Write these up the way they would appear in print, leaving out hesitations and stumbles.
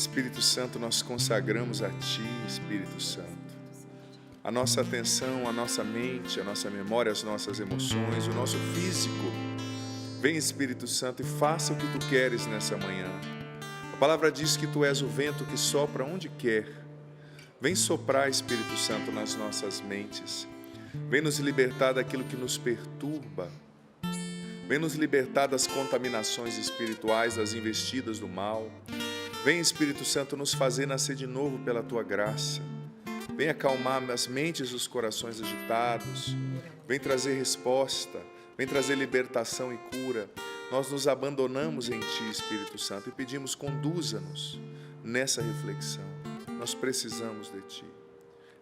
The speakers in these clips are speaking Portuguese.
Espírito Santo, nós consagramos a Ti, Espírito Santo. A nossa atenção, a nossa mente, a nossa memória, as nossas emoções, o nosso físico. Vem, Espírito Santo, e faça o que Tu queres nessa manhã. A palavra diz que Tu és o vento que sopra onde quer. Vem soprar, Espírito Santo, nas nossas mentes. Vem nos libertar daquilo que nos perturba. Vem nos libertar das contaminações espirituais, das investidas do mal. Vem, Espírito Santo, nos fazer nascer de novo pela Tua graça. Vem acalmar as mentes e os corações agitados. Vem trazer resposta. Vem trazer libertação e cura. Nós nos abandonamos em Ti, Espírito Santo, e pedimos, conduza-nos nessa reflexão. Nós precisamos de Ti.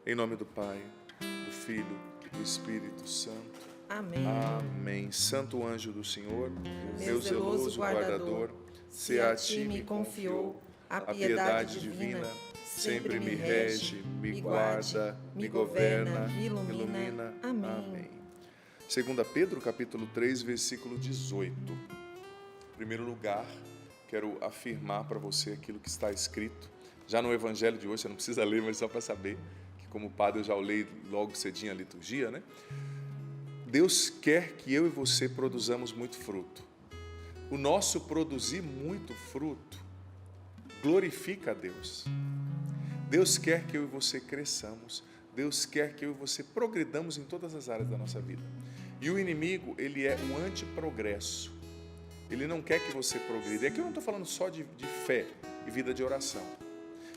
Em nome do Pai, do Filho e do Espírito Santo. Amém. Amém. Santo anjo do Senhor, meu zeloso guardador, se a Ti me confiou a piedade divina, sempre me rege, me guarda, me governa, me ilumina. Amém. 2 Pedro, capítulo 3, versículo 18. Em primeiro lugar, quero afirmar para você aquilo que está escrito. Já no Evangelho de hoje, você não precisa ler, mas só para saber, que como padre eu já leio logo cedinho a liturgia, né? Deus quer que eu e você produzamos muito fruto. O nosso produzir muito fruto glorifica a Deus. Deus quer que eu e você cresçamos. Deus quer que eu e você progridamos em todas as áreas da nossa vida. E o inimigo, ele é um antiprogresso. Ele não quer que você progrida. E aqui eu não estou falando só de fé e vida de oração.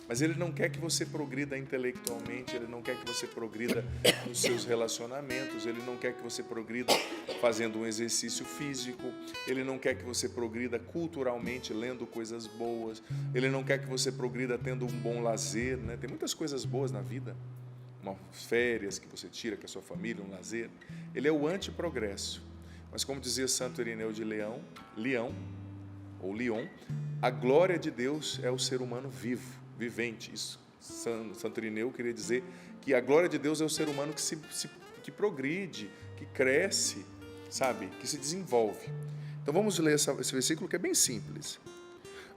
Mas ele não quer que você progrida intelectualmente, ele não quer que você progrida nos seus relacionamentos, ele não quer que você progrida fazendo um exercício físico, ele não quer que você progrida culturalmente, lendo coisas boas, ele não quer que você progrida tendo um bom lazer, né? Tem muitas coisas boas na vida, umas férias que você tira com a sua família, um lazer. Ele é o antiprogresso. Mas como dizia Santo Irineu de Leão, a glória de Deus é o ser humano vivo. Vivente. Isso, Santo Irineu queria dizer que a glória de Deus é o ser humano que progride, que cresce, sabe, que se desenvolve. Então vamos ler esse versículo que é bem simples.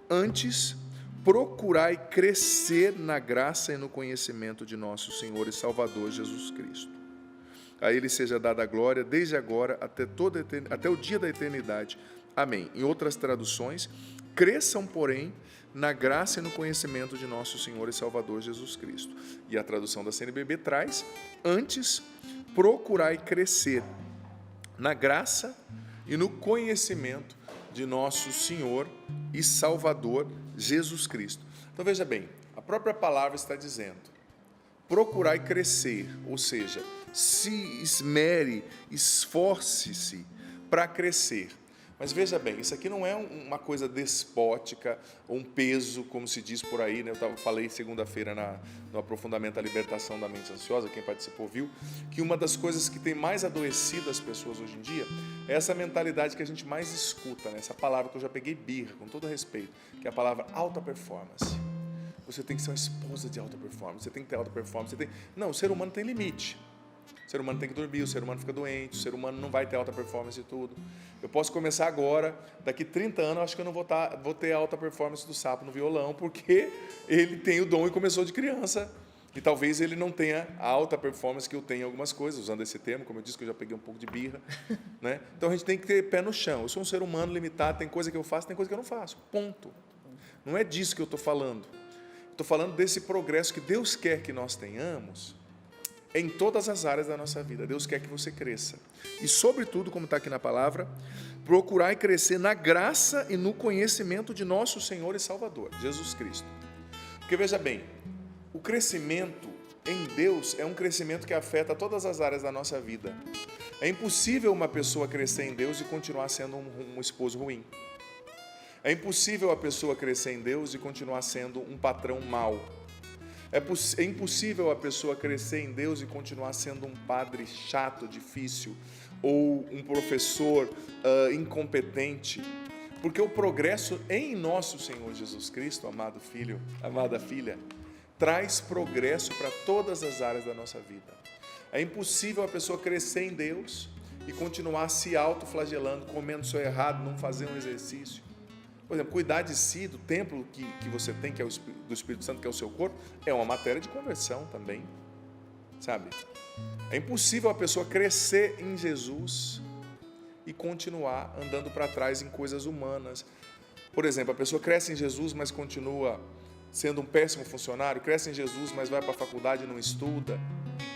Antes, procurai crescer na graça e no conhecimento de nosso Senhor e Salvador Jesus Cristo. A Ele seja dada a glória desde agora até o dia da eternidade. Amém. Em outras traduções, cresçam, porém, na graça e no conhecimento de nosso Senhor e Salvador Jesus Cristo. E a tradução da CNBB traz, antes, procurai crescer na graça e no conhecimento de nosso Senhor e Salvador Jesus Cristo. Então veja bem, a própria palavra está dizendo, procurai crescer, ou seja, se esmere, esforce-se para crescer. Mas veja bem, isso aqui não é uma coisa despótica, ou um peso, como se diz por aí, né? Eu falei segunda-feira no aprofundamento da libertação da mente ansiosa, quem participou viu, que uma das coisas que tem mais adoecido as pessoas hoje em dia é essa mentalidade que a gente mais escuta, né? Essa palavra que eu já peguei birra, com todo respeito, que é a palavra alta performance. Você tem que ser uma esposa de alta performance, você tem que ter alta performance, Não, o ser humano tem limite. O ser humano tem que dormir, o ser humano fica doente, o ser humano não vai ter alta performance e tudo. Eu posso começar agora, daqui 30 anos, eu acho que eu não vou ter a alta performance do sapo no violão, porque ele tem o dom e começou de criança. E talvez ele não tenha a alta performance que eu tenho em algumas coisas, usando esse termo, como eu disse, que eu já peguei um pouco de birra. Né? Então a gente tem que ter pé no chão. Eu sou um ser humano limitado, tem coisa que eu faço, tem coisa que eu não faço. Ponto. Não é disso que eu estou falando. Estou falando desse progresso que Deus quer que nós tenhamos em todas as áreas da nossa vida. Deus quer que você cresça. E, sobretudo, como está aqui na palavra, procurai crescer na graça e no conhecimento de nosso Senhor e Salvador, Jesus Cristo. Porque, veja bem, o crescimento em Deus é um crescimento que afeta todas as áreas da nossa vida. É impossível uma pessoa crescer em Deus e continuar sendo um esposo ruim. É impossível a pessoa crescer em Deus e continuar sendo um patrão mau. É impossível a pessoa crescer em Deus e continuar sendo um padre chato, difícil, ou um professor incompetente, porque o progresso em nosso Senhor Jesus Cristo, amado filho, amada filha, traz progresso para todas as áreas da nossa vida. É impossível a pessoa crescer em Deus e continuar se autoflagelando, comendo só errado, não fazer um exercício. Por exemplo, cuidar de si, do templo que você tem, que é do Espírito Santo, que é o seu corpo, é uma matéria de conversão também, sabe? É impossível a pessoa crescer em Jesus e continuar andando para trás em coisas humanas. Por exemplo, a pessoa cresce em Jesus, mas continua sendo um péssimo funcionário, cresce em Jesus, mas vai para a faculdade e não estuda,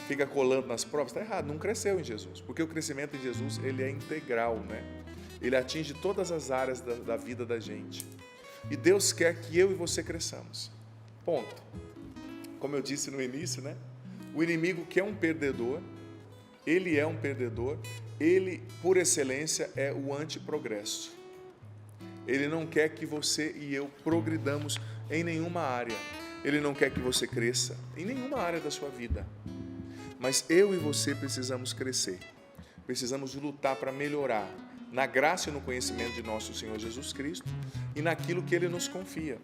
fica colando nas provas, está errado, não cresceu em Jesus, porque o crescimento em Jesus, ele é integral, né? Ele atinge todas as áreas da vida da gente. E Deus quer que eu e você cresçamos. Ponto. Como eu disse no início, né? O inimigo que é um perdedor, ele é um perdedor, ele, por excelência, é o antiprogresso. Ele não quer que você e eu progridamos em nenhuma área. Ele não quer que você cresça em nenhuma área da sua vida. Mas eu e você precisamos crescer. Precisamos lutar para melhorar na graça e no conhecimento de nosso Senhor Jesus Cristo e naquilo que Ele nos confia.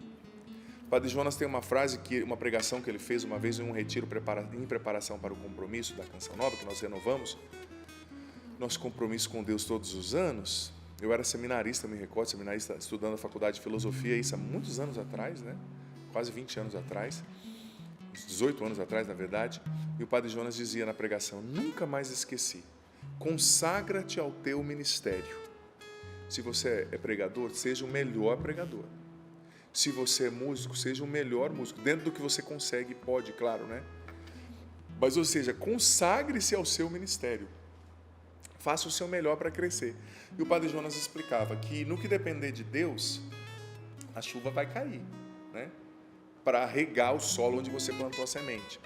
O Padre Jonas tem uma frase, uma pregação que ele fez uma vez em um retiro em preparação para o compromisso da Canção Nova, que nós renovamos nosso compromisso com Deus todos os anos. Eu era seminarista, me recordo, seminarista estudando a faculdade de filosofia, isso há muitos anos atrás, né? Quase 20 anos atrás, 18 anos atrás, na verdade, e o Padre Jonas dizia na pregação: nunca mais esqueci, consagra-te ao teu ministério. Se você é pregador, seja o melhor pregador. Se você é músico, seja o melhor músico, dentro do que você consegue e pode, claro, né? Mas, ou seja, consagre-se ao seu ministério. Faça o seu melhor para crescer. E o Padre Jonas explicava que no que depender de Deus, a chuva vai cair, né? Para regar o solo onde você plantou a semente.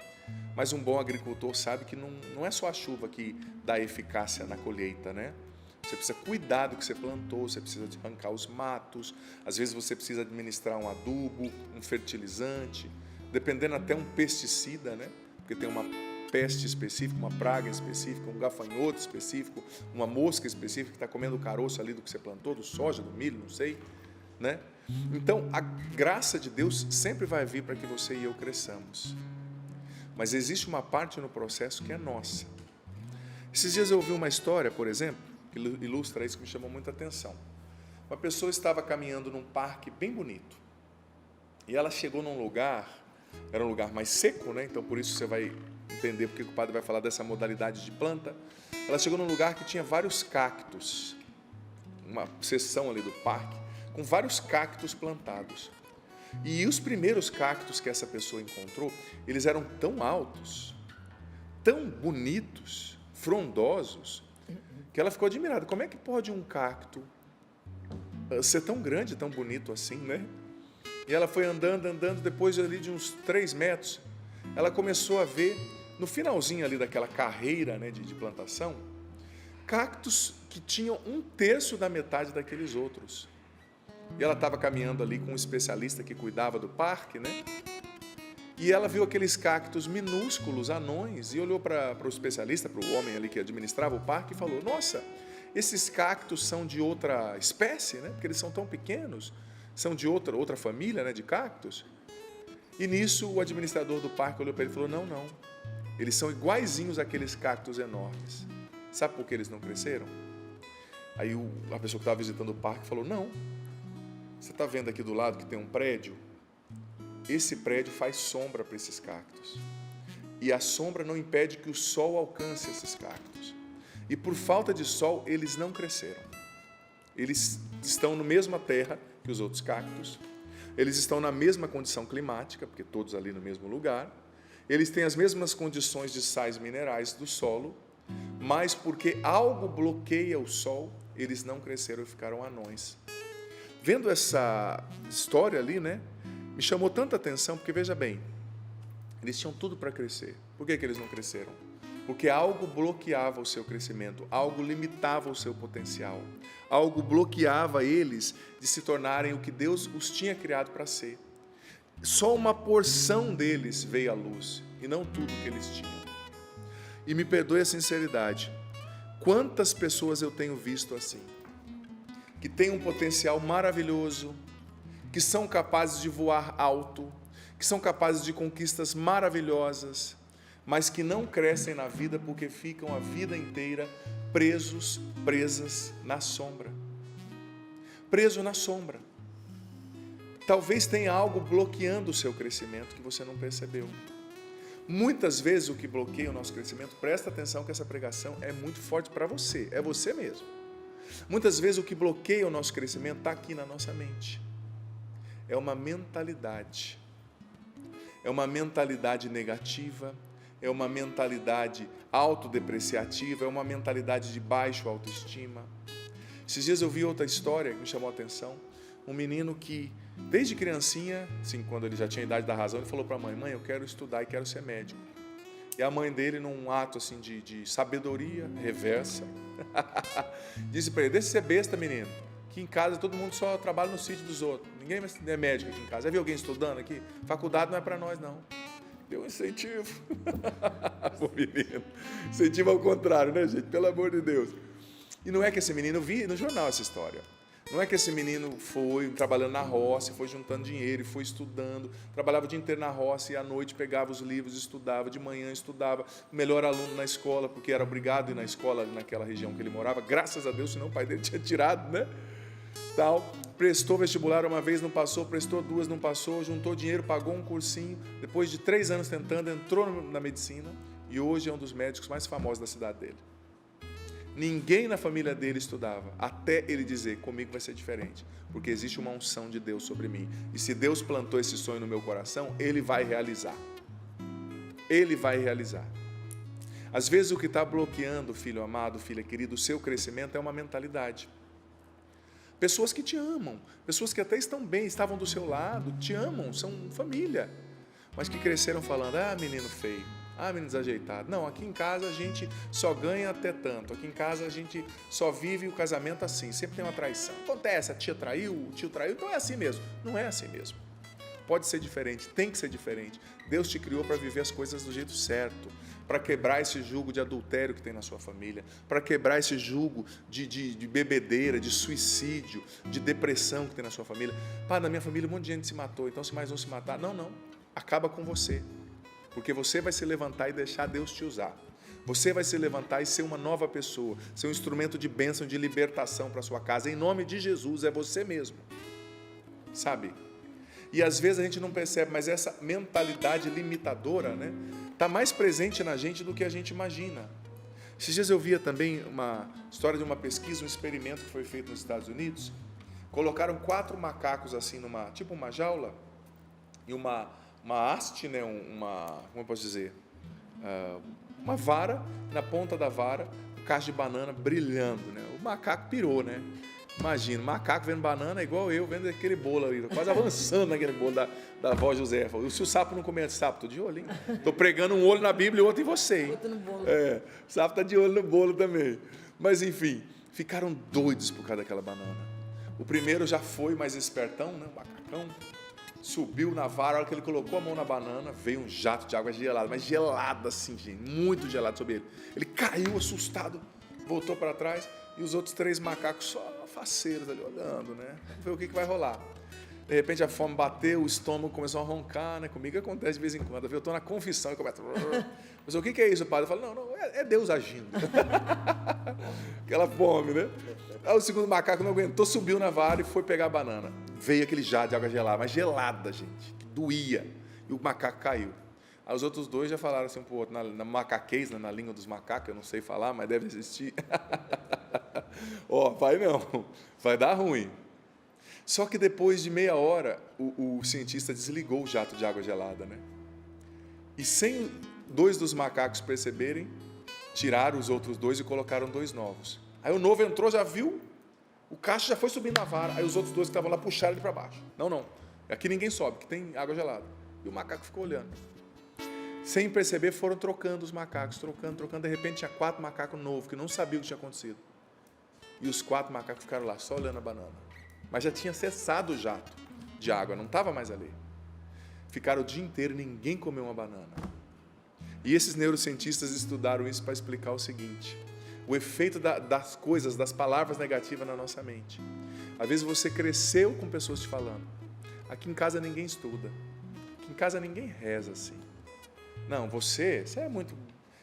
Mas um bom agricultor sabe que não é só a chuva que dá eficácia na colheita, né? Você precisa cuidar do que você plantou, você precisa arrancar os matos, às vezes você precisa administrar um adubo, um fertilizante, dependendo até um pesticida, né? Porque tem uma peste específica, uma praga específica, um gafanhoto específico, uma mosca específica que está comendo o caroço ali do que você plantou, do soja, do milho, não sei, né? Então, a graça de Deus sempre vai vir para que você e eu cresçamos. Mas existe uma parte no processo que é nossa. Esses dias eu ouvi uma história, por exemplo, que ilustra isso, que me chamou muita atenção. Uma pessoa estava caminhando num parque bem bonito. E ela chegou num lugar, era um lugar mais seco, né? Então por isso você vai entender porque o padre vai falar dessa modalidade de planta. Ela chegou num lugar que tinha vários cactos, uma seção ali do parque, com vários cactos plantados. E os primeiros cactos que essa pessoa encontrou, eles eram tão altos, tão bonitos, frondosos, que ela ficou admirada. Como é que pode um cacto ser tão grande, tão bonito assim, né? E ela foi andando, depois ali de uns 3 metros, ela começou a ver, no finalzinho ali daquela carreira, né, de plantação, cactos que tinham 1/3 da metade daqueles outros. E ela estava caminhando ali com um especialista que cuidava do parque, né? E ela viu aqueles cactos minúsculos, anões, e olhou para o especialista, para o homem ali que administrava o parque, e falou: nossa, esses cactos são de outra espécie, né? Porque eles são tão pequenos, são de outra família, né, de cactos. E nisso o administrador do parque olhou para ele e falou: não, eles são iguaizinhos àqueles cactos enormes. Sabe por que eles não cresceram? Aí a pessoa que estava visitando o parque falou: não, você está vendo aqui do lado que tem um prédio? Esse prédio faz sombra para esses cactos. E a sombra não impede que o sol alcance esses cactos. E por falta de sol, eles não cresceram. Eles estão na mesma terra que os outros cactos. Eles estão na mesma condição climática, porque todos ali no mesmo lugar. Eles têm as mesmas condições de sais minerais do solo, mas porque algo bloqueia o sol, eles não cresceram e ficaram anões. Vendo essa história ali, né? Me chamou tanta atenção, porque veja bem, eles tinham tudo para crescer. Por que eles não cresceram? Porque algo bloqueava o seu crescimento, algo limitava o seu potencial, algo bloqueava eles de se tornarem o que Deus os tinha criado para ser. Só uma porção deles veio à luz, e não tudo que eles tinham. E me perdoe a sinceridade, quantas pessoas eu tenho visto assim, que têm um potencial maravilhoso, que são capazes de voar alto, que são capazes de conquistas maravilhosas, mas que não crescem na vida porque ficam a vida inteira presas na sombra. Preso na sombra. talvez tenha algo bloqueando o seu crescimento que você não percebeu. Muitas vezes o que bloqueia o nosso crescimento, presta atenção que essa pregação é muito forte para você, é você mesmo. Muitas vezes o que bloqueia o nosso crescimento está aqui na nossa mente. É uma mentalidade. É uma mentalidade negativa, é uma mentalidade autodepreciativa, é uma mentalidade de baixa autoestima. Esses dias eu vi outra história que me chamou a atenção. Um menino que, desde criancinha, assim, quando ele já tinha a idade da razão, ele falou para a mãe: mãe, eu quero estudar e quero ser médico. E a mãe dele, num ato assim de sabedoria reversa, disse para ele: deixa de ser besta, menino, que em casa todo mundo só trabalha no sítio dos outros. Ninguém é médico aqui em casa. Já viu alguém estudando aqui? Faculdade não é para nós, não. Deu um incentivo. Pô, menino. Incentivo ao contrário, né, gente? Pelo amor de Deus. E não é que esse menino, eu vi no jornal essa história. Não é que esse menino foi trabalhando na roça, foi juntando dinheiro e foi estudando, trabalhava o dia inteiro na roça e à noite pegava os livros, estudava, de manhã estudava, o melhor aluno na escola, porque era obrigado a ir na escola naquela região que ele morava, graças a Deus, senão o pai dele tinha tirado, né? Tal. Prestou vestibular uma vez, não passou, prestou duas, não passou, juntou dinheiro, pagou um cursinho, depois de 3 anos tentando, entrou na medicina e hoje é um dos médicos mais famosos da cidade dele. Ninguém na família dele estudava, até ele dizer: comigo vai ser diferente, porque existe uma unção de Deus sobre mim, e se Deus plantou esse sonho no meu coração, Ele vai realizar. Ele vai realizar. Às vezes o que está bloqueando, filho amado, filha querida, o seu crescimento é uma mentalidade. Pessoas que te amam, pessoas que até estão bem, estavam do seu lado, te amam, são família, mas que cresceram falando: ah, menino feio, ah, menino desajeitado. Não, aqui em casa a gente só ganha até tanto, aqui em casa a gente só vive o casamento assim, sempre tem uma traição. Acontece, a tia traiu, o tio traiu, então é assim mesmo. Não é assim mesmo. Pode ser diferente, tem que ser diferente. Deus te criou para viver as coisas do jeito certo, para quebrar esse jugo de adultério que tem na sua família, para quebrar esse jugo de bebedeira, de suicídio, de depressão que tem na sua família. Pá, na minha família um monte de gente se matou, então se mais um se matar, não, acaba com você, porque você vai se levantar e deixar Deus te usar. Você vai se levantar e ser uma nova pessoa, ser um instrumento de bênção, de libertação para a sua casa, em nome de Jesus, é você mesmo, sabe? E às vezes a gente não percebe, mas essa mentalidade limitadora, né, está mais presente na gente do que a gente imagina. Esses dias eu via também uma história de uma pesquisa, um experimento que foi feito nos Estados Unidos. Colocaram 4 macacos assim tipo uma jaula e uma haste, né, como eu posso dizer, uma vara, na ponta da vara, um cacho de banana brilhando, né? O macaco pirou, né? Imagina, macaco vendo banana é igual eu vendo aquele bolo ali, quase avançando naquele bolo da avó Josefa. Se o sapo não comer sapo, tô de olho, hein? Tô pregando um olho na Bíblia e outro em você, hein? Outro no bolo. O sapo tá de olho no bolo também. Mas enfim, ficaram doidos por causa daquela banana. O primeiro já foi mais espertão, né? O macacão. Subiu na vara, a hora que ele colocou a mão na banana, veio um jato de água gelada, mas gelada assim, gente, muito gelado sobre ele. Ele caiu assustado, voltou para trás e os outros 3 macacos só faceiros ali olhando, né? Vamos ver o que vai rolar. De repente a fome bateu, o estômago começou a roncar, né? Comigo acontece de vez em quando. Eu estou na confissão e começa. Mas o que é isso, padre? Eu falo: não, é Deus agindo. Aquela fome, né? Aí o segundo macaco não aguentou, subiu na vara e foi pegar a banana. Veio aquele jato de água gelada, mas gelada, gente, que doía. E o macaco caiu. Aí os outros 2 já falaram assim um pro outro, na macaquês, né, na língua dos macacos, eu não sei falar, mas deve existir. Vai não, vai dar ruim. Só que depois de meia hora, o cientista desligou o jato de água gelada, né? E sem 2 dos macacos perceberem, tiraram os outros 2 e colocaram 2 novos. Aí o novo entrou, já viu, o cacho já foi subindo na vara, aí os outros 2 que estavam lá puxaram ele para baixo. Não, aqui ninguém sobe, que tem água gelada. E o macaco ficou olhando. Sem perceber, foram trocando os macacos, trocando. De repente tinha 4 macacos novos, que não sabiam o que tinha acontecido. E os 4 macacos ficaram lá, só olhando a banana. Mas já tinha cessado o jato de água, não estava mais ali. Ficaram o dia inteiro, ninguém comeu uma banana. E esses neurocientistas estudaram isso para explicar o seguinte: o efeito das coisas, das palavras negativas na nossa mente. Às vezes você cresceu com pessoas te falando: aqui em casa ninguém estuda, aqui em casa ninguém reza assim. Não, você é muito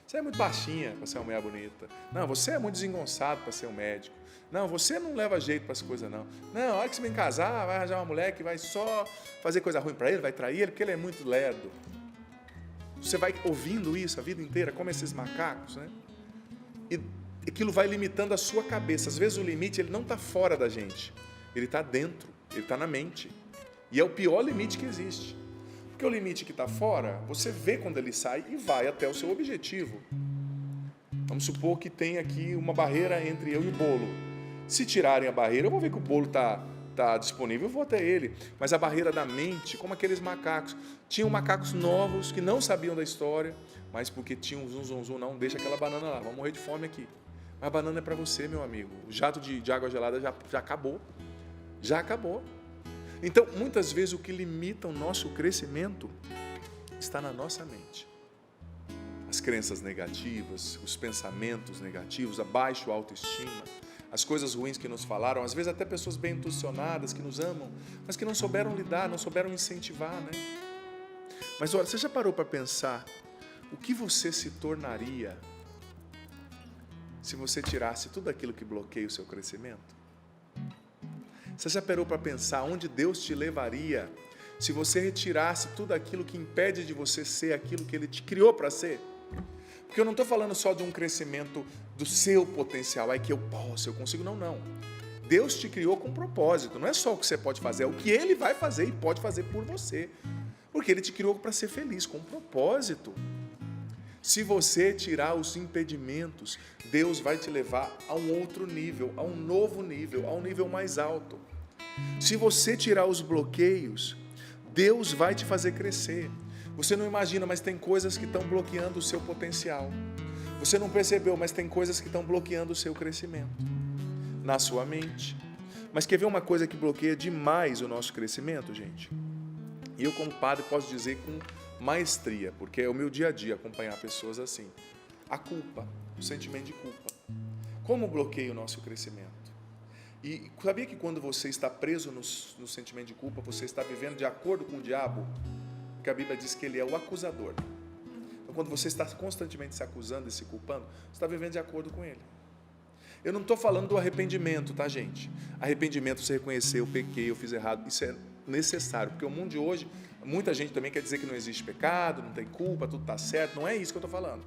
Você é muito baixinha para ser uma mulher bonita. Não, você é muito desengonçado para ser um médico. Não, você não leva jeito para as coisas, não. Não, a hora que você vem casar, vai arranjar uma mulher que vai só fazer coisa ruim para ele, vai trair ele, porque ele é muito lerdo. Você vai ouvindo isso a vida inteira, como esses macacos, né? E aquilo vai limitando a sua cabeça. Às vezes o limite ele não está fora da gente, ele está dentro, ele está na mente. E é o pior limite que existe. Porque o limite que está fora, você vê quando ele sai e vai até o seu objetivo. Vamos supor que tem aqui uma barreira entre eu e o bolo. Se tirarem a barreira, eu vou ver que o bolo está disponível, eu vou até ele. Mas a barreira da mente, como aqueles macacos. Tinham macacos novos que não sabiam da história, mas porque tinham um zum, não, deixa aquela banana lá, vamos morrer de fome aqui. Mas a banana é para você, meu amigo. O jato de água gelada já acabou. Já acabou. Então, muitas vezes, o que limita o nosso crescimento está na nossa mente. As crenças negativas, os pensamentos negativos, a baixa autoestima, as coisas ruins que nos falaram, às vezes até pessoas bem intencionadas, que nos amam, mas que não souberam lidar, não souberam incentivar, né? Mas olha, você já parou para pensar o que você se tornaria se você tirasse tudo aquilo que bloqueia o seu crescimento? Você já parou para pensar onde Deus te levaria se você retirasse tudo aquilo que impede de você ser aquilo que Ele te criou para ser? Porque eu não estou falando só de um crescimento do seu potencial, é que eu posso, eu consigo, não. Deus te criou com propósito, não é só o que você pode fazer, é o que Ele vai fazer e pode fazer por você. Porque Ele te criou para ser feliz, com propósito. Se você tirar os impedimentos, Deus vai te levar a um outro nível, a um novo nível, a um nível mais alto. Se você tirar os bloqueios, Deus vai te fazer crescer. Você não imagina, mas tem coisas que estão bloqueando o seu potencial. Você não percebeu, mas tem coisas que estão bloqueando o seu crescimento na sua mente. Mas quer ver uma coisa que bloqueia demais o nosso crescimento, gente? E eu, como padre, posso dizer com maestria, porque é o meu dia a dia acompanhar pessoas assim. A culpa, o sentimento de culpa. Como bloqueia o nosso crescimento? E sabia que quando você está preso no sentimento de culpa, você está vivendo de acordo com o diabo? Porque a Bíblia diz que ele é o acusador. Então, quando você está constantemente se acusando e se culpando, você está vivendo de acordo com ele. Eu não estou falando do arrependimento, tá, gente? Arrependimento, você reconhecer, eu pequei, eu fiz errado, isso é necessário, porque o mundo de hoje, muita gente também quer dizer que não existe pecado, não tem culpa, tudo está certo, não é isso que eu estou falando.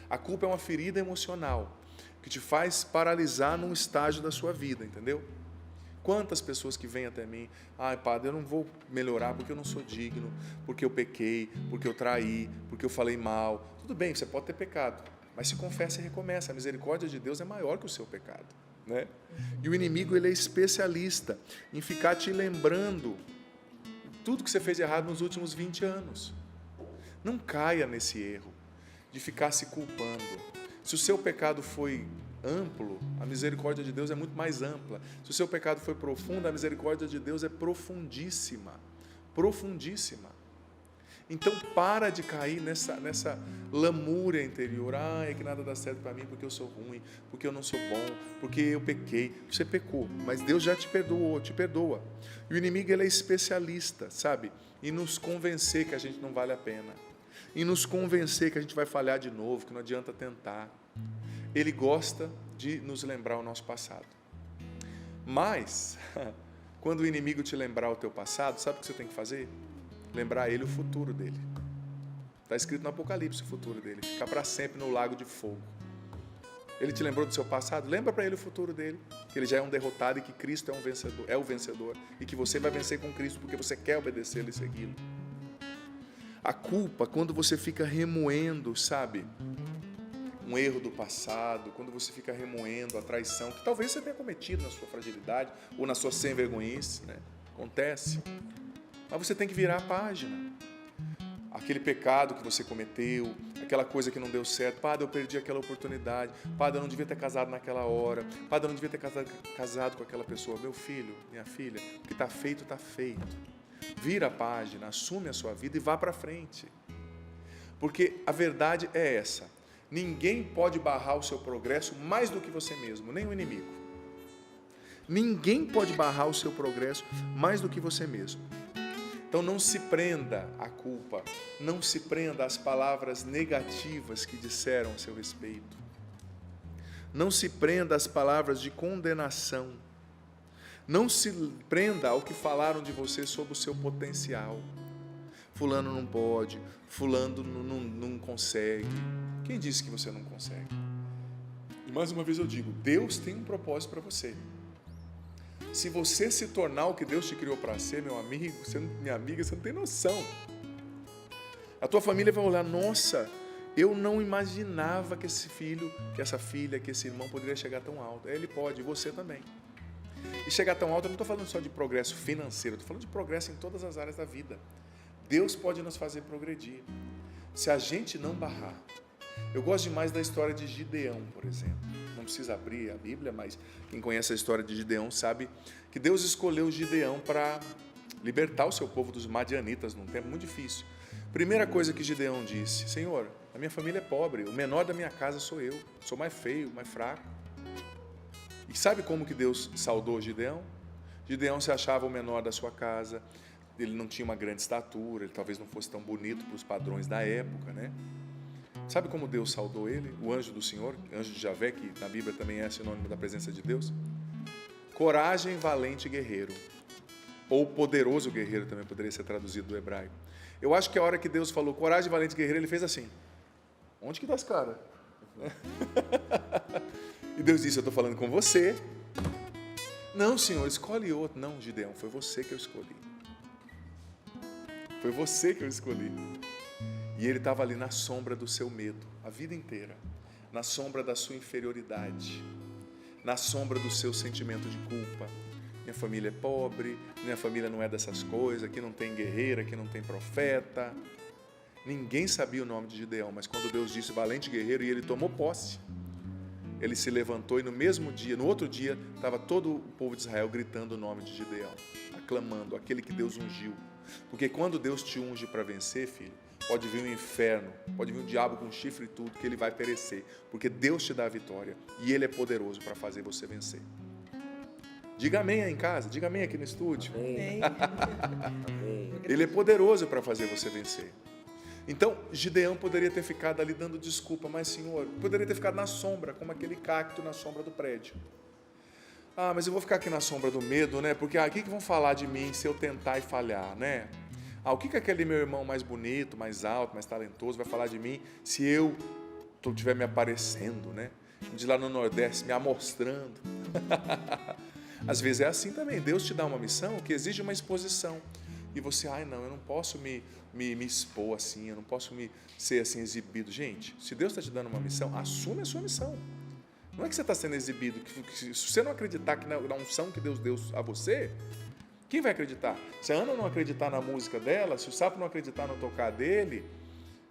A culpa é uma ferida emocional, que te faz paralisar num estágio da sua vida, entendeu? Quantas pessoas que vêm até mim, padre, eu não vou melhorar porque eu não sou digno, porque eu pequei, porque eu traí, porque eu falei mal. Tudo bem, você pode ter pecado, mas se confessa e recomeça, a misericórdia de Deus é maior que o seu pecado, né? E o inimigo, ele é especialista em ficar te lembrando tudo que você fez de errado nos últimos 20 anos. Não caia nesse erro de ficar se culpando. Se o seu pecado foi amplo, a misericórdia de Deus é muito mais ampla. Se o seu pecado foi profundo, a misericórdia de Deus é profundíssima. Profundíssima. Então, para de cair nessa lamúria interior. É que nada dá certo para mim porque eu sou ruim, porque eu não sou bom, porque eu pequei. Você pecou, mas Deus já te perdoou, te perdoa. E o inimigo, ele é especialista, sabe? Em nos convencer que a gente não vale a pena. Em nos convencer que a gente vai falhar de novo, que não adianta tentar. Ele gosta de nos lembrar o nosso passado. Mas, quando o inimigo te lembrar o teu passado, sabe o que você tem que fazer? Lembrar ele o futuro dele. Está escrito no Apocalipse o futuro dele. Ficar para sempre no lago de fogo. Ele te lembrou do seu passado? Lembra para ele o futuro dele. Que ele já é um derrotado e que Cristo é o vencedor. E que você vai vencer com Cristo porque você quer obedecê-lo e segui-lo. A culpa, quando você fica remoendo, sabe? Um erro do passado, quando você fica remoendo a traição, que talvez você tenha cometido na sua fragilidade ou na sua sem-vergonhice, né? Acontece. Mas você tem que virar a página. Aquele pecado que você cometeu, aquela coisa que não deu certo. Padre, eu perdi aquela oportunidade. Padre, eu não devia ter casado naquela hora. Padre, eu não devia ter casado com aquela pessoa. Meu filho, minha filha, o que está feito, está feito. Vira a página, assume a sua vida e vá para frente. Porque a verdade é essa. Ninguém pode barrar o seu progresso mais do que você mesmo, nem o inimigo. Ninguém pode barrar o seu progresso mais do que você mesmo. Então não se prenda à culpa, não se prenda às palavras negativas que disseram a seu respeito. Não se prenda às palavras de condenação. Não se prenda ao que falaram de você sobre o seu potencial. Fulano não pode, fulano não consegue. Quem disse que você não consegue? E mais uma vez eu digo, Deus tem um propósito para você. Se você se tornar o que Deus te criou para ser, meu amigo, minha amiga, você não tem noção. A tua família vai olhar, nossa, eu não imaginava que esse filho, que essa filha, que esse irmão poderia chegar tão alto. Ele pode, e você também. E chegar tão alto, eu não estou falando só de progresso financeiro, eu estou falando de progresso em todas as áreas da vida. Deus pode nos fazer progredir, se a gente não barrar. Eu gosto demais da história de Gideão, por exemplo. Não precisa abrir a Bíblia, mas quem conhece a história de Gideão sabe que Deus escolheu Gideão para libertar o seu povo dos madianitas num tempo muito difícil. Primeira coisa que Gideão disse: Senhor, a minha família é pobre, o menor da minha casa sou eu, sou mais feio, mais fraco. E sabe como que Deus saudou Gideão? Gideão se achava o menor da sua casa, ele não tinha uma grande estatura, ele talvez não fosse tão bonito para os padrões da época, né? Sabe como Deus saudou ele? O anjo do Senhor, anjo de Javé, que na Bíblia também é sinônimo da presença de Deus. Coragem, valente guerreiro. Ou poderoso guerreiro também poderia ser traduzido do hebraico. Eu acho que a hora que Deus falou coragem, valente guerreiro, ele fez assim: onde que está esse cara? E Deus disse: eu estou falando com você. Não, Senhor, escolhe outro. Não, Gideão, foi você que eu escolhi. Foi você que eu escolhi. E ele estava ali na sombra do seu medo, a vida inteira. Na sombra da sua inferioridade. Na sombra do seu sentimento de culpa. Minha família é pobre, minha família não é dessas coisas, aqui não tem guerreiro, aqui não tem profeta. Ninguém sabia o nome de Gideão, mas quando Deus disse valente guerreiro e ele tomou posse, ele se levantou e no mesmo dia, no outro dia, estava todo o povo de Israel gritando o nome de Gideão, aclamando, aquele que Deus ungiu. Porque quando Deus te unge para vencer, filho, pode vir um inferno, pode vir um diabo com chifre e tudo, que ele vai perecer, porque Deus te dá a vitória e ele é poderoso para fazer você vencer. Diga amém aí em casa, diga amém aqui no estúdio. Amém. Ele é poderoso para fazer você vencer. Então, Gideão poderia ter ficado ali dando desculpa, mas Senhor, poderia ter ficado na sombra, como aquele cacto na sombra do prédio. Ah, mas eu vou ficar aqui na sombra do medo, né? Porque o que vão falar de mim se eu tentar e falhar, né? O que aquele meu irmão mais bonito, mais alto, mais talentoso vai falar de mim se eu estiver me aparecendo, né? De lá no Nordeste, me amostrando. Às vezes é assim também, Deus te dá uma missão que exige uma exposição. E você, não, eu não posso me expor assim, eu não posso ser assim exibido. Gente, se Deus está te dando uma missão, assume a sua missão. Não é que você está sendo exibido, se você não acreditar que na unção que Deus deu a você, quem vai acreditar? Se a Ana não acreditar na música dela, se o Sapo não acreditar no tocar dele,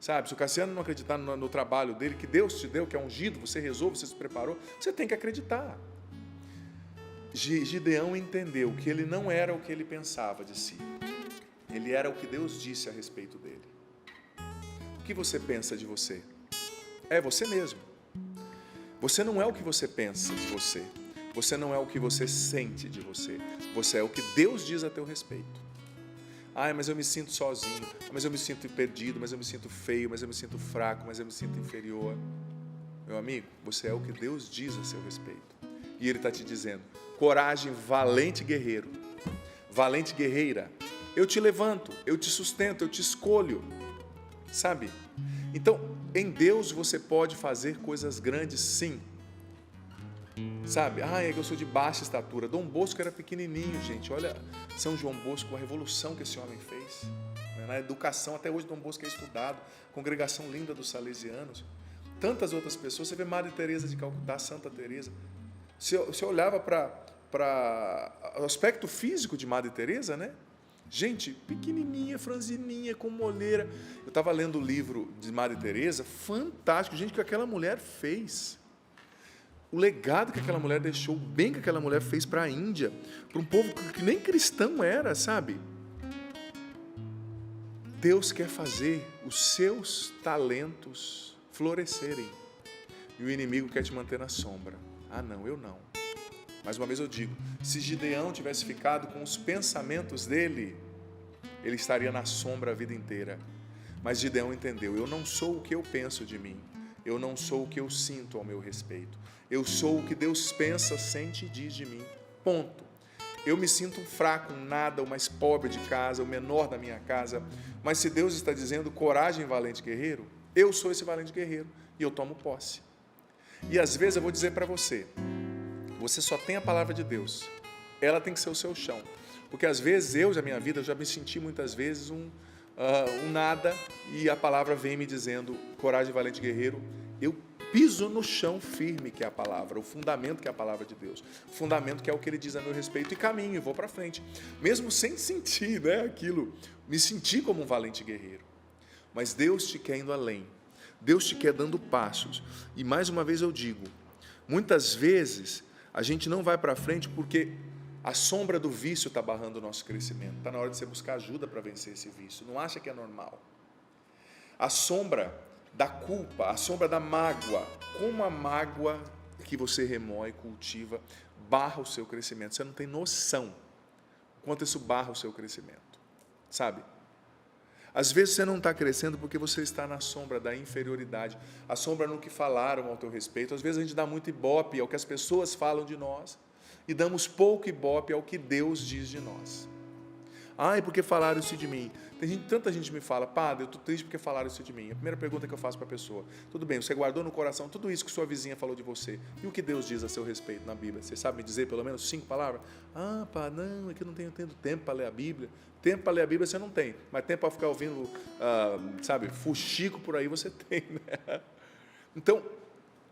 sabe? Se o Cassiano não acreditar no trabalho dele, que Deus te deu, que é ungido, você rezou, você se preparou, você tem que acreditar. Gideão entendeu que ele não era o que ele pensava de si. Ele era o que Deus disse a respeito dele. O que você pensa de você? É você mesmo. Você não é o que você pensa de você. Você não é o que você sente de você. Você é o que Deus diz a teu respeito. Mas eu me sinto sozinho, mas eu me sinto perdido, mas eu me sinto feio, mas eu me sinto fraco, mas eu me sinto inferior. Meu amigo, você é o que Deus diz a seu respeito. E Ele está te dizendo: coragem, valente guerreiro, valente guerreira, eu te levanto, eu te sustento, eu te escolho, sabe? Então, em Deus você pode fazer coisas grandes, sim. Sabe? É que eu sou de baixa estatura. Dom Bosco era pequenininho, gente. Olha, São João Bosco, a revolução que esse homem fez. Na educação, até hoje Dom Bosco é estudado. Congregação linda dos salesianos. Tantas outras pessoas. Você vê Madre Teresa de Calcutá, Santa Teresa. Você olhava para o aspecto físico de Madre Teresa, né? Gente, pequenininha, franzininha, com moleira. Eu estava lendo o livro de Madre Teresa, fantástico. Gente, o que aquela mulher fez. O legado que aquela mulher deixou, o bem que aquela mulher fez para a Índia, para um povo que nem cristão era, sabe? Deus quer fazer os seus talentos florescerem. E o inimigo quer te manter na sombra. Não, eu não. Mais uma vez eu digo, se Gideão tivesse ficado com os pensamentos dele, ele estaria na sombra a vida inteira. Mas Gideão entendeu: eu não sou o que eu penso de mim, eu não sou o que eu sinto ao meu respeito, eu sou o que Deus pensa, sente e diz de mim, ponto. Eu me sinto um fraco, um nada, o mais pobre de casa, o menor da minha casa, mas se Deus está dizendo coragem, valente guerreiro, eu sou esse valente guerreiro e eu tomo posse. E às vezes eu vou dizer para você, você só tem a palavra de Deus, ela tem que ser o seu chão, porque às vezes na minha vida, eu já me senti muitas vezes um nada, e a palavra vem me dizendo, coragem, valente guerreiro, eu piso no chão firme que é a palavra, o fundamento que é a palavra de Deus, o fundamento que é o que ele diz a meu respeito, e caminho, e vou para frente, mesmo sem sentir, né, aquilo, me sentir como um valente guerreiro. Mas Deus te quer indo além, Deus te quer dando passos, e mais uma vez eu digo, muitas vezes a gente não vai para frente porque a sombra do vício está barrando o nosso crescimento. Está na hora de você buscar ajuda para vencer esse vício. Não acha que é normal. A sombra da culpa, a sombra da mágoa, como a mágoa que você remoe, cultiva, barra o seu crescimento. Você não tem noção o quanto isso barra o seu crescimento. Sabe? Às vezes você não está crescendo porque você está na sombra da inferioridade, a sombra no que falaram ao teu respeito. Às vezes a gente dá muito ibope ao que as pessoas falam de nós, e damos pouco ibope ao que Deus diz de nós. Ai, porque falaram isso de mim? Tanta gente me fala, padre, eu estou triste porque falaram isso de mim. A primeira pergunta que eu faço para a pessoa, tudo bem, você guardou no coração tudo isso que sua vizinha falou de você, e o que Deus diz a seu respeito na Bíblia? Você sabe me dizer pelo menos 5 palavras? Ah, pá, não, é que eu não tenho tempo para ler a Bíblia. Tempo para ler a Bíblia você não tem, mas tempo para ficar ouvindo, fuxico por aí você tem, né? Então,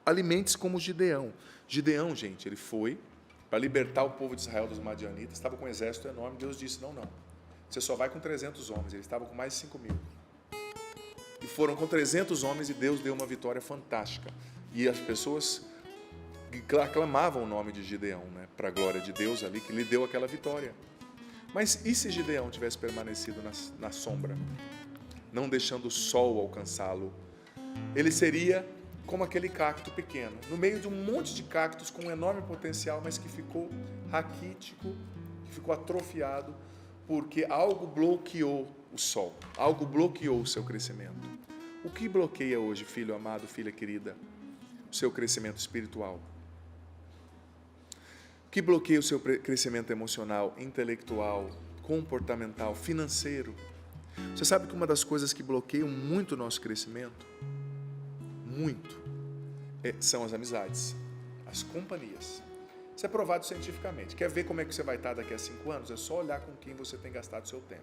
alimente-se como Gideão. Gideão, gente, ele foi para libertar o povo de Israel dos madianitas, estava com um exército enorme. Deus disse, não, você só vai com 300 homens, eles estavam com mais de 5.000, e foram com 300 homens, e Deus deu uma vitória fantástica, e as pessoas aclamavam o nome de Gideão, né, para a glória de Deus ali, que lhe deu aquela vitória. Mas e se Gideão tivesse permanecido na sombra, não deixando o sol alcançá-lo? Ele seria como aquele cacto pequeno, no meio de um monte de cactos com um enorme potencial, mas que ficou raquítico, que ficou atrofiado, porque algo bloqueou o sol, algo bloqueou o seu crescimento. O que bloqueia hoje, filho amado, filha querida, o seu crescimento espiritual? O que bloqueia o seu crescimento emocional, intelectual, comportamental, financeiro? Você sabe que uma das coisas que bloqueiam muito o nosso crescimento, são as amizades, as companhias. Isso é provado cientificamente. Quer ver como é que você vai estar daqui a 5 anos? É só olhar com quem você tem gastado seu tempo.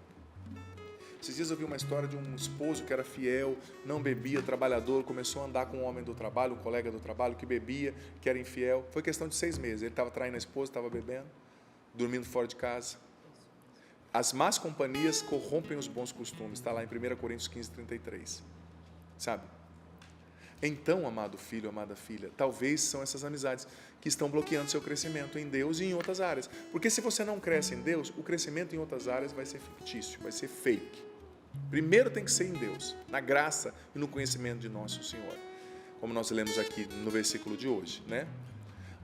Esses dias eu vi uma história de um esposo que era fiel, não bebia, trabalhador, começou a andar com um homem do trabalho, um colega do trabalho, que bebia, que era infiel. Foi questão de 6 meses. Ele estava traindo a esposa, estava bebendo, dormindo fora de casa. As más companhias corrompem os bons costumes. Está lá em 1 Coríntios 15:33. Sabe? Então, amado filho, amada filha, talvez são essas amizades que estão bloqueando seu crescimento em Deus e em outras áreas. Porque se você não cresce em Deus, o crescimento em outras áreas vai ser fictício, vai ser fake. Primeiro tem que ser em Deus, na graça e no conhecimento de nosso Senhor. Como nós lemos aqui no versículo de hoje, né?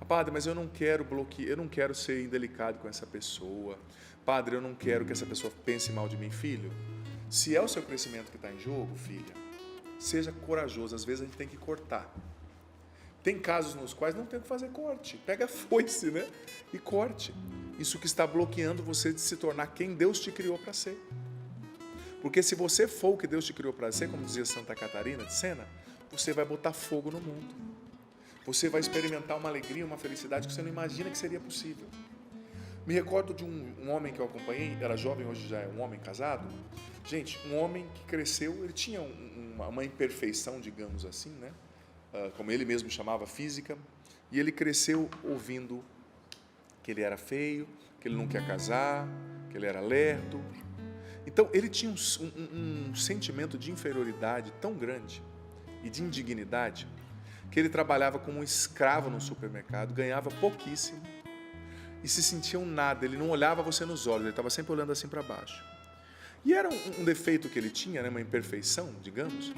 Padre, mas eu não quero bloquear, eu não quero ser indelicado com essa pessoa. Padre, eu não quero que essa pessoa pense mal de mim. Filho, se é o seu crescimento que está em jogo, filha, seja corajoso. Às vezes a gente tem que cortar. Tem casos nos quais não tem que fazer corte. Pega a foice, né? E corte. Isso que está bloqueando você de se tornar quem Deus te criou para ser. Porque se você for o que Deus te criou para ser, como dizia Santa Catarina de Sena, você vai botar fogo no mundo. Você vai experimentar uma alegria, uma felicidade que você não imagina que seria possível. Me recordo de um homem que eu acompanhei, era jovem, hoje já é um homem casado. Gente, um homem que cresceu, ele tinha uma imperfeição, digamos assim, né? Como ele mesmo chamava, física, e ele cresceu ouvindo que ele era feio, que ele não quer casar, que ele era lerdo. Então, ele tinha um sentimento de inferioridade tão grande e de indignidade, que ele trabalhava como um escravo no supermercado, ganhava pouquíssimo e se sentia um nada. Ele não olhava você nos olhos, ele estava sempre olhando assim para baixo. E era um defeito que ele tinha, né, uma imperfeição, digamos,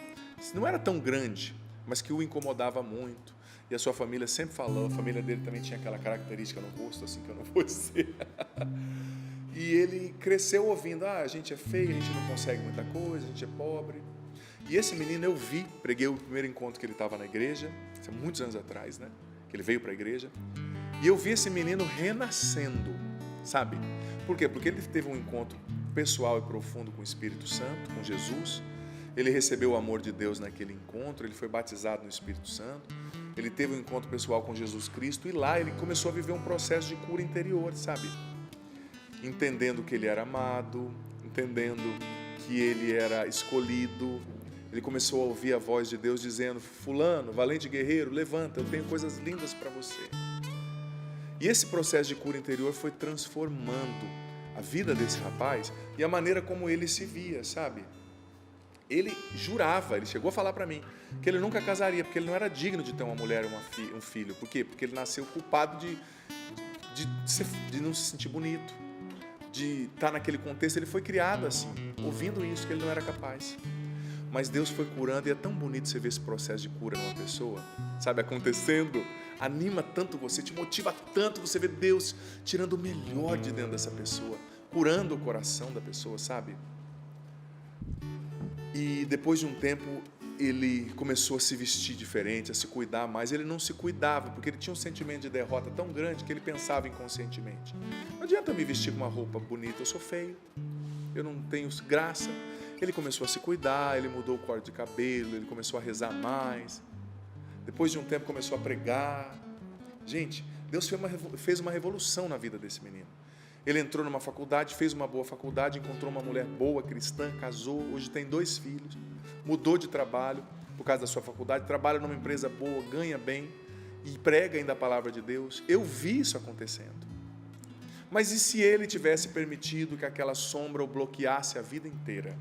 não era tão grande, mas que o incomodava muito. E a sua família sempre falou, a família dele também tinha aquela característica no rosto, assim, que eu não vou dizer. E ele cresceu ouvindo, a gente é feio, a gente não consegue muita coisa, a gente é pobre. E esse menino eu vi, preguei o primeiro encontro que ele estava na igreja, isso há muitos anos atrás, né? Que ele veio para a igreja. E eu vi esse menino renascendo, sabe? Por quê? Porque ele teve um encontro pessoal e profundo com o Espírito Santo, com Jesus. Ele recebeu o amor de Deus naquele encontro, ele foi batizado no Espírito Santo. Ele teve um encontro pessoal com Jesus Cristo e lá ele começou a viver um processo de cura interior, sabe? Entendendo que ele era amado, entendendo que ele era escolhido. Ele começou a ouvir a voz de Deus dizendo: fulano, valente guerreiro, levanta, eu tenho coisas lindas para você. E esse processo de cura interior foi transformando a vida desse rapaz e a maneira como ele se via, sabe? Ele jurava, ele chegou a falar para mim, que ele nunca casaria, porque ele não era digno de ter uma mulher e um filho. Por quê? Porque ele nasceu culpado de não se sentir bonito, de estar naquele contexto. Ele foi criado assim, ouvindo isso, que ele não era capaz. Mas Deus foi curando, e é tão bonito você ver esse processo de cura numa pessoa, sabe, acontecendo. Anima tanto você, te motiva tanto você ver Deus tirando o melhor de dentro dessa pessoa, curando o coração da pessoa, sabe? E depois de um tempo, ele começou a se vestir diferente, a se cuidar mais. Ele não se cuidava, porque ele tinha um sentimento de derrota tão grande que ele pensava inconscientemente: não adianta me vestir com uma roupa bonita, eu sou feio, eu não tenho graça. Ele começou a se cuidar, ele mudou o corte de cabelo, ele começou a rezar mais. Depois de um tempo começou a pregar. Gente, Deus fez uma revolução na vida desse menino. Ele entrou numa faculdade, fez uma boa faculdade, encontrou uma mulher boa, cristã, casou, hoje tem 2 filhos, mudou de trabalho por causa da sua faculdade, trabalha numa empresa boa, ganha bem e prega ainda a palavra de Deus. Eu vi isso acontecendo. Mas e se ele tivesse permitido que aquela sombra o bloqueasse a vida inteira?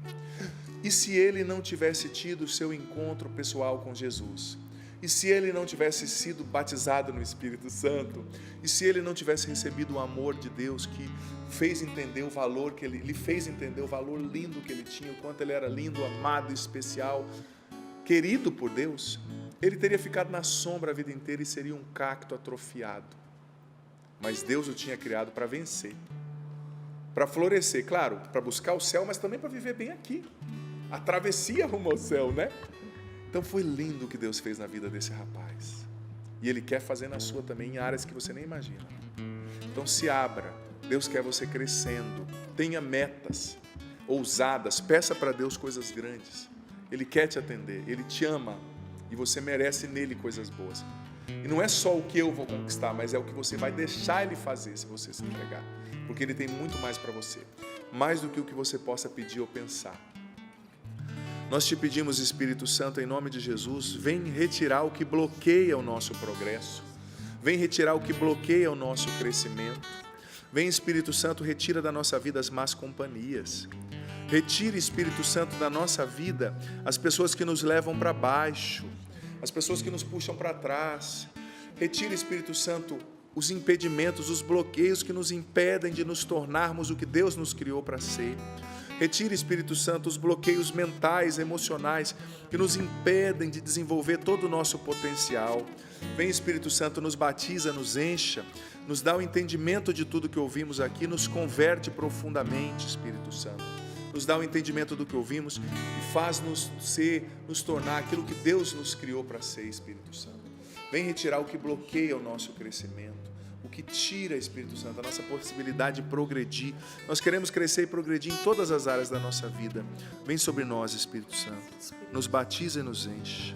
E se ele não tivesse tido o seu encontro pessoal com Jesus? E se ele não tivesse sido batizado no Espírito Santo? E se ele não tivesse recebido o amor de Deus que fez entender o valor que ele fez entender o valor lindo que ele tinha, o quanto ele era lindo, amado, especial, querido por Deus, ele teria ficado na sombra a vida inteira e seria um cacto atrofiado. Mas Deus o tinha criado para vencer, para florescer, claro, para buscar o céu, mas também para viver bem aqui. A travessia rumo ao céu, né? Então foi lindo o que Deus fez na vida desse rapaz. E Ele quer fazer na sua também, em áreas que você nem imagina. Então se abra. Deus quer você crescendo. Tenha metas ousadas. Peça para Deus coisas grandes. Ele quer te atender. Ele te ama. E você merece nele coisas boas. E não é só o que eu vou conquistar, mas é o que você vai deixar Ele fazer se você se entregar. Porque Ele tem muito mais para você. Mais do que o que você possa pedir ou pensar. Nós te pedimos, Espírito Santo, em nome de Jesus, vem retirar o que bloqueia o nosso progresso. Vem retirar o que bloqueia o nosso crescimento. Vem, Espírito Santo, retira da nossa vida as más companhias. Retire, Espírito Santo, da nossa vida as pessoas que nos levam para baixo, as pessoas que nos puxam para trás. Retire, Espírito Santo, os impedimentos, os bloqueios que nos impedem de nos tornarmos o que Deus nos criou para ser. Retire, Espírito Santo, os bloqueios mentais, emocionais, que nos impedem de desenvolver todo o nosso potencial. Vem, Espírito Santo, nos batiza, nos encha, nos dá o entendimento de tudo que ouvimos aqui, nos converte profundamente, Espírito Santo. Nos dá o entendimento do que ouvimos e faz-nos nos tornar aquilo que Deus nos criou para ser, Espírito Santo. Vem retirar o que bloqueia o nosso crescimento. O que tira, Espírito Santo, a nossa possibilidade de progredir. Nós queremos crescer e progredir em todas as áreas da nossa vida. Vem sobre nós, Espírito Santo. Nos batiza e nos enche.